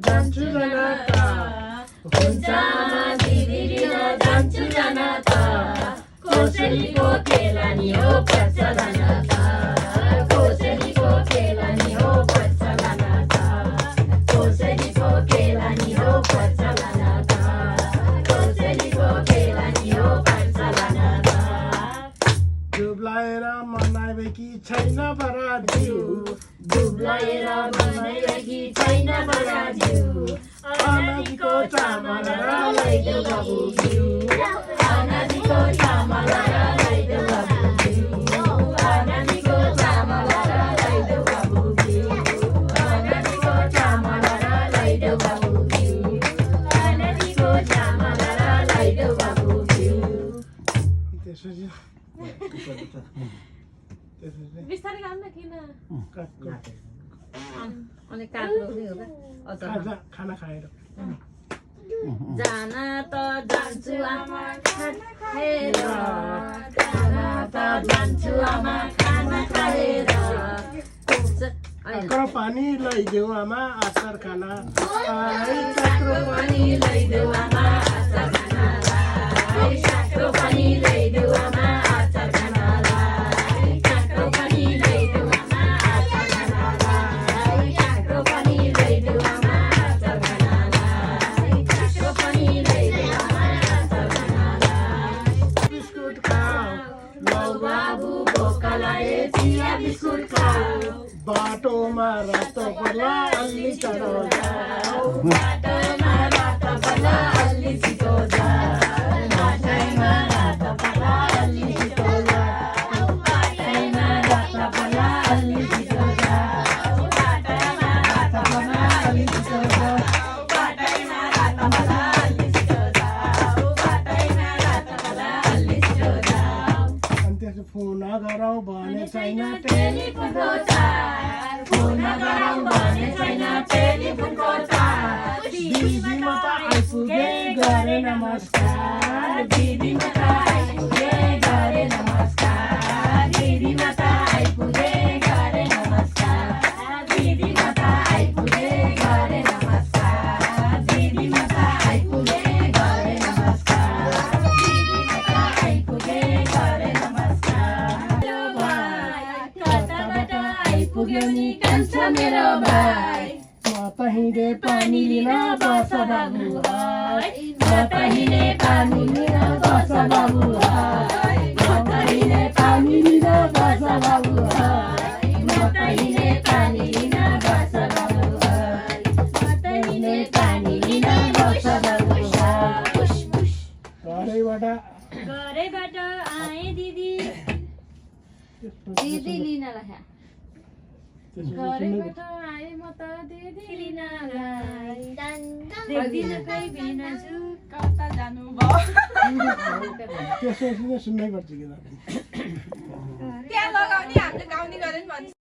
जान्छु जनता हुन्छमा दिदी लिन जान्छु जनता कोसेलीको खेला नि हो पर्छ जनता कोसेलीको खेला नि हो पर्छ जनता कोसेलीको खेला नि हो पर्छ जनता कोसेलीको खेला नि हो पर्छ जनता डुब्लाएर मनाइबेकी छैन बराज्यू डुब्लाएर मनाइबेकी छैन बराज्यू अनादिको चामल लैदेऊ बाबु घिउ अनादिको चामल लैदेऊ बाबु घिउ अनादिको चामल लैदेऊ बाबु घिउ अनादिको चामल लैदेऊ बाबु घिउ अनादिको चामल लैदेऊ बाबु घिउ त्यसपछि बिस्तारै काम न किन अनि काट्नु हो त खाना खाएर जान त जान्छु आमा खाएर जान त जान्छु आमा खाना खाएर काँक्रो पानी लैदेऊ आमा अचार खाना काँक्रो पानी लैदेऊ आमा अचार खाना काँक्रो पानी लैदेऊ आमा अचार खाना काँक्रो पानी लैदेऊ आमा अचार खाना काँक्रो पानी लैदेऊ आमा अचार खाना काँक्रो पानी लैदेऊ आमा अचार खाना बिस्कुट खाऊ लौ बाबु भोका लागे चिया बिस्कुट खाऊ बाटोमा रातो पर्ला अलि चढो जाऊ बाटोमा रातो पर्ला अलि छिटो जाऊ बाटोमा रातो पर्ला अलि छिटो जाऊ बाटोमा रातो पर्ला अलि छिटो जाऊ बाटोमा रातो पर्ला अलि छिटो जाऊ बाटोमा रातो पर्ला अलि छिटो जाऊ बाटोमा रातो पर्ला अलि छिटो जाऊ अनि त्यसो फोन गरौ भने छैन टेलिफोनको चार फोन गरौ भने छैन टेलिफोनको चार दिदी म त आइपुगे गरे नमस्कार दिदी म त आइपुगे गरे नमस्कार दिदी म त आइपुगे गरे नमस्कार दिदी म त आइपुगे गरे नमस्कार दिदी म त आइपुगे गरे नमस्कार दिदी म त आइपुगे गरे नमस्कार हेलो भाइ कताबाट आइपुग्यो नि कान्छ मेरो भाइ म त हिँडे पानी लिन बस बाबु भाइ म त हिँडे पानी लिन बस बाबु भाइ म त हिँडे पानी लिन बस बाबु भाइ म त हिँडे पानी लिन बस बाबु भाइ म त हिँडे पानी लिन बस बाबु भाइ घरैबाट आए दिदी दिदी लिन राख्या घरैबाट आए म त दिदी लिनलाई देख्दिन कहीँ भिनाजु कता जानु भयो त्यसो सुन्नै पर्छ कि त्यहाँ लगाउने हामीले गाउने गरेन भन्छ